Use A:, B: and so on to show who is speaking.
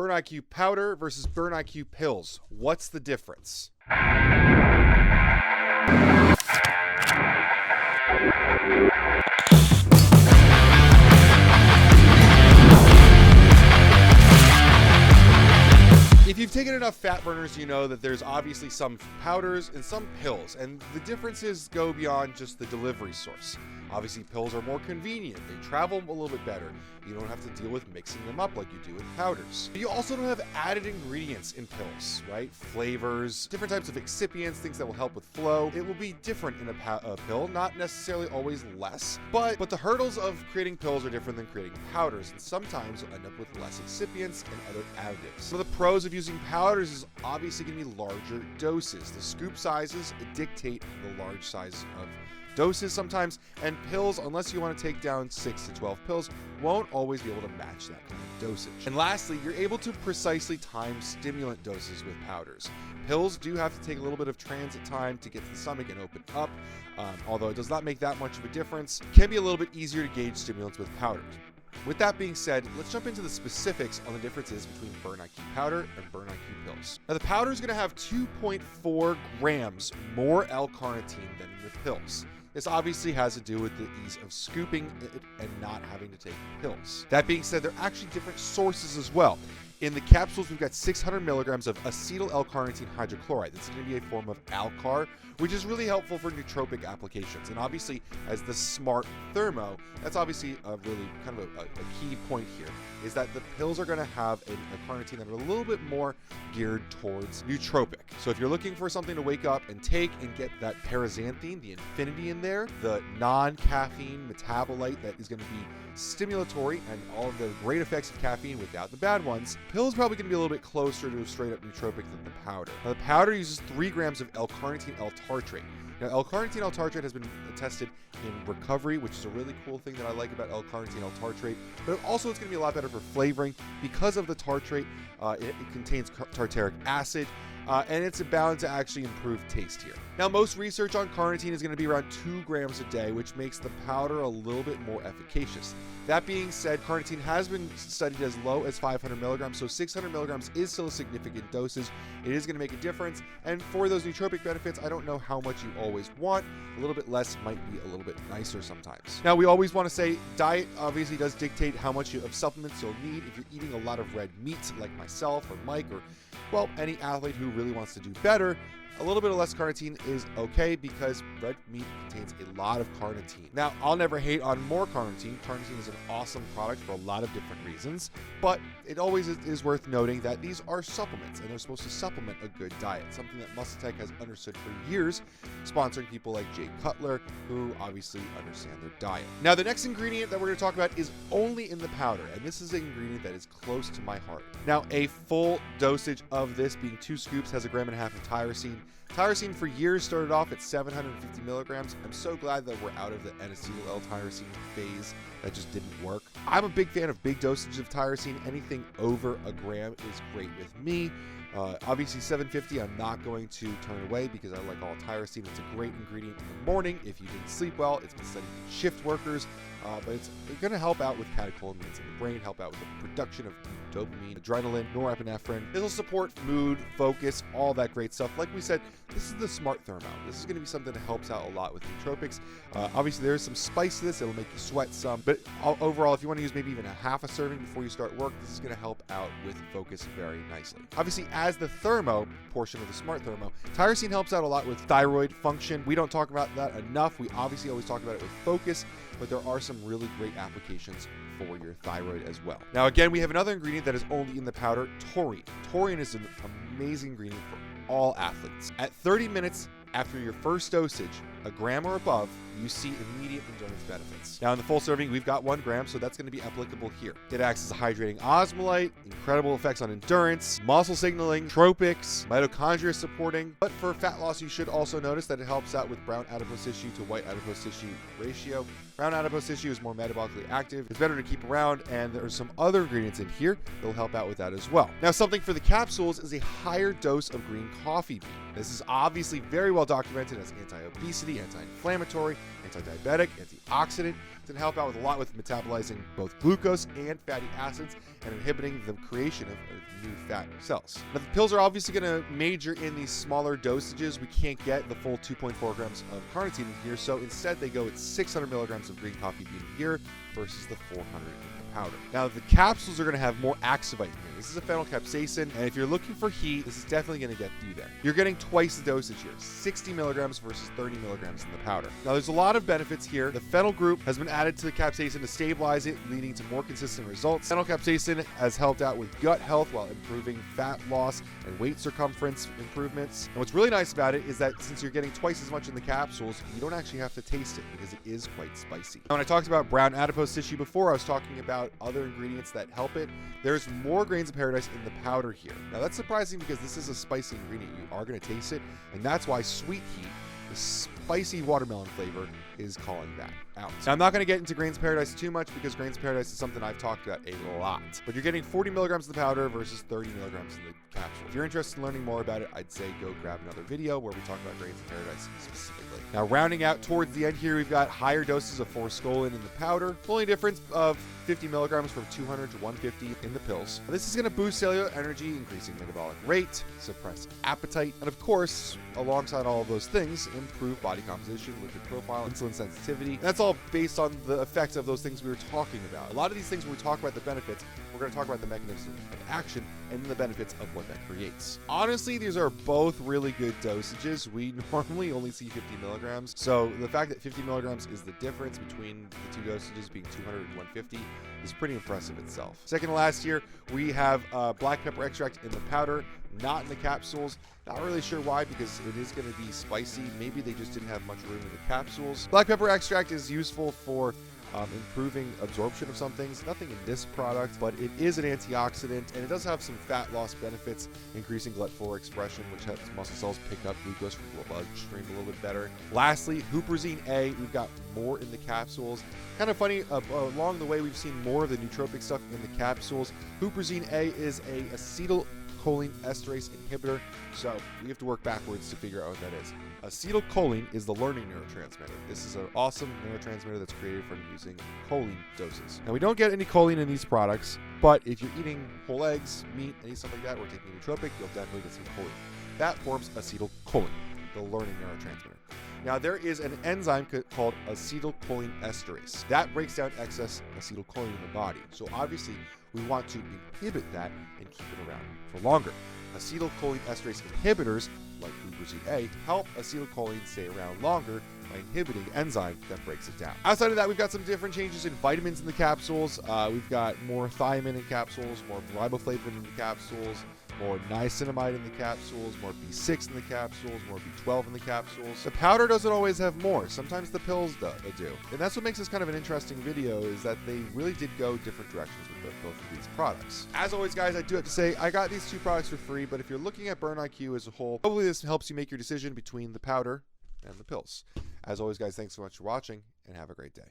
A: BurnIQ powder versus BurnIQ pills. What's the difference? If you've taken enough fat burners, you know that there's obviously some powders and some pills, and the differences go beyond just the delivery source. Obviously, pills are more convenient. They travel a little bit better. You don't have to deal with mixing them up like you do with powders. But you also don't have added ingredients in pills, right? Flavors, different types of excipients, things that will help with flow. It will be different in a pill, not necessarily always less, but the hurdles of creating pills are different than creating powders, and sometimes you'll end up with less excipients and other additives. So the pros of using powders is obviously going to be larger doses. The scoop sizes dictate the large size of doses sometimes, and pills, unless you want to take down 6 to 12 pills, won't always be able to match that kind of dosage. And lastly, you're able to precisely time stimulant doses with powders. Pills do have to take a little bit of transit time to get to the stomach and open up, although it does not make that much of a difference. It can be a little bit easier to gauge stimulants with powders. With that being said, let's jump into the specifics on the differences between BurnIQ powder and BurnIQ pills. Now, the powder is going to have 2.4 grams more L-Carnitine than the pills. This obviously has to do with the ease of scooping it and not having to take pills. That being said, there are actually different sources as well. In the capsules, we've got 600 milligrams of acetyl L-Carnitine hydrochloride. This is going to be a form of L-Car, which is really helpful for nootropic applications. And obviously, as the smart thermo, that's obviously a really kind of a key point here, is that the pills are going to have a carnitine that are a little bit more geared towards nootropic. So if you're looking for something to wake up and take and get that paraxanthine, the enfinity in there, the non-caffeine metabolite that is going to be stimulatory and all of the great effects of caffeine without the bad ones, pills probably going to be a little bit closer to a straight up nootropic than the powder. Now, the powder uses 3 grams of L-Carnitine L-Tartrate. Now, L-Carnitine L-Tartrate has been tested in recovery, which is a really cool thing that I like about L-Carnitine L-Tartrate, but also it's going to be a lot better for flavoring because of the tartrate. It contains tartaric acid, and it's bound to actually improve taste here. Now, most research on carnitine is going to be around 2 grams a day, which makes the powder a little bit more efficacious. That being said, carnitine has been studied as low as 500 milligrams, so 600 milligrams is still a significant dosage. It is going to make a difference, and for those nootropic benefits, I don't know how much you always want. A little bit less might be a little bit nicer sometimes. Now, we always want to say diet obviously does dictate how much of supplements you'll need. If you're eating a lot of red meat, like myself or Mike or, well, any athlete who really wants to do better, a little bit of less carnitine is okay because red meat contains a lot of carnitine. Now, I'll never hate on more carnitine. Carnitine is an awesome product for a lot of different reasons, but it always is worth noting that these are supplements and they're supposed to supplement a good diet, something that MuscleTech has understood for years, sponsoring people like Jay Cutler, who obviously understand their diet. Now, the next ingredient that we're going to talk about is only in the powder, and this is an ingredient that is close to my heart. Now, a full dosage of this, being 2 scoops, has 1.5 grams of tyrosine. Tyrosine for years started off at 750 milligrams. I'm so glad that we're out of the N-acetyl L-Tyrosine phase that just didn't work. I'm a big fan of big dosages of tyrosine. Anything over 1 gram is great with me. Obviously 750 I'm not going to turn away because I like all tyrosine. It's a great ingredient in the morning if you didn't sleep well. It's been studied in shift workers, but it's going to help out with catecholamines in the brain, help out with the production of dopamine, adrenaline, norepinephrine. It'll support mood, focus, all that great stuff. Like we said, this is the smart thermo. This is going to be something that helps out a lot with nootropics. Obviously, there's some spice to this. It'll make you sweat some. But overall, if you want to use maybe even a half a serving before you start work, this is going to help out with focus very nicely. Obviously, as the thermo portion of the smart thermo, tyrosine helps out a lot with thyroid function. We don't talk about that enough. We obviously always talk about it with focus, but there are some really great applications for your thyroid as well. Now, again, we have another ingredient that is only in the powder, taurine. Taurine is an amazing ingredient for all athletes. At 30 minutes after your first dosage, 1 gram or above, you see immediate endurance benefits. Now, in the full serving, we've got 1 gram, so that's going to be applicable here. It acts as a hydrating osmolyte, incredible effects on endurance, muscle signaling, tropics, mitochondria supporting. But for fat loss, you should also notice that it helps out with brown adipose tissue to white adipose tissue ratio. Brown adipose tissue is more metabolically active. It's better to keep around, and there's some other ingredients in here that will help out with that as well. Now, something for the capsules is a higher dose of green coffee bean. This is obviously very well documented as anti-obesity immunity, anti-inflammatory, anti-diabetic, antioxidant. It's going to help out with a lot with metabolizing both glucose and fatty acids and inhibiting the creation of new fat cells. Now, the pills are obviously going to major in these smaller dosages. We can't get the full 2.4 grams of carnitine in here, so instead they go at 600 milligrams of green coffee bean a year versus the 400 in the powder. Now, the capsules are going to have more axivite in here. This is a phenylcapsaicin, and if you're looking for heat, this is definitely going to get you there. You're getting twice the dosage here, 60 milligrams versus 30 milligrams in the powder. Now, there's a lot of benefits here. The phenyl group has been added to the capsaicin to stabilize it, leading to more consistent results. Phenylcapsaicin has helped out with gut health while improving fat loss and weight circumference improvements. And what's really nice about it is that since you're getting twice as much in the capsules, you don't actually have to taste it because it is quite spicy. Now, when I talked about brown adipose tissue before, I was talking about other ingredients that help it. There's more grains of paradise in the powder here. Now, that's surprising because this is a spicy ingredient. You are going to taste it, and that's why Sweet Heat, the spicy watermelon flavor, is calling that out. Now, I'm not going to get into grains of paradise too much because grains of paradise is something I've talked about a lot. But you're getting 40 milligrams in the powder versus 30 milligrams in the capsule. If you're interested in learning more about it, I'd say go grab another video where we talk about grains of paradise specifically. Now, rounding out towards the end here, we've got higher doses of Forskolin in the powder. Only difference of 50 milligrams from 200 to 150 in the pills. Now, this is going to boost cellular energy, increasing metabolic rate, suppress appetite, and of course, alongside all of those things, improve body composition, lipid profile, insulin sensitivity. And that's all based on the effects of those things we were talking about. A lot of these things, when we talk about the benefits, we're going to talk about the mechanism of action and the benefits of what that creates. Honestly, these are both really good dosages. We normally only see 50 milligrams. So the fact that 50 milligrams is the difference between the two dosages being 200 and 150 is pretty impressive itself. Second to last here, we have black pepper extract in the powder, not in the capsules. Not really sure why, because it is going to be spicy. Maybe they just didn't have much room in the capsules. Black pepper extract is useful for improving absorption of some things. Nothing in this product, but it is an antioxidant, and it does have some fat loss benefits, increasing GLUT4 expression, which helps muscle cells pick up glucose from the bloodstream a little bit better. Lastly, Huperzine A, we've got more in the capsules. Kind of funny, along the way, we've seen more of the nootropic stuff in the capsules. Huperzine A is a acetylcholine esterase inhibitor, so we have to work backwards to figure out what that is. Acetylcholine is the learning neurotransmitter. This is an awesome neurotransmitter that's created from using choline doses. Now, we don't get any choline in these products, but if you're eating whole eggs, meat, any stuff like that, or taking a nootropic, you'll definitely get some choline. That forms acetylcholine, the learning neurotransmitter. Now, there is an enzyme called acetylcholine esterase. That breaks down excess acetylcholine in the body. So obviously, we want to inhibit that and keep it around for longer. Acetylcholine esterase inhibitors, like Huperzine A, help acetylcholine stay around longer by inhibiting the enzyme that breaks it down. Outside of that, we've got some different changes in vitamins in the capsules. We've got more thiamine in capsules, more riboflavin in the capsules, more niacinamide in the capsules, more B6 in the capsules, more B12 in the capsules. The powder doesn't always have more. Sometimes the pills do. And that's what makes this kind of an interesting video, is that they really did go different directions with both of these products. As always, guys, I do have to say, I got these two products for free, but if you're looking at Burn IQ as a whole, hopefully this helps you make your decision between the powder and the pills. As always, guys, thanks so much for watching, and have a great day.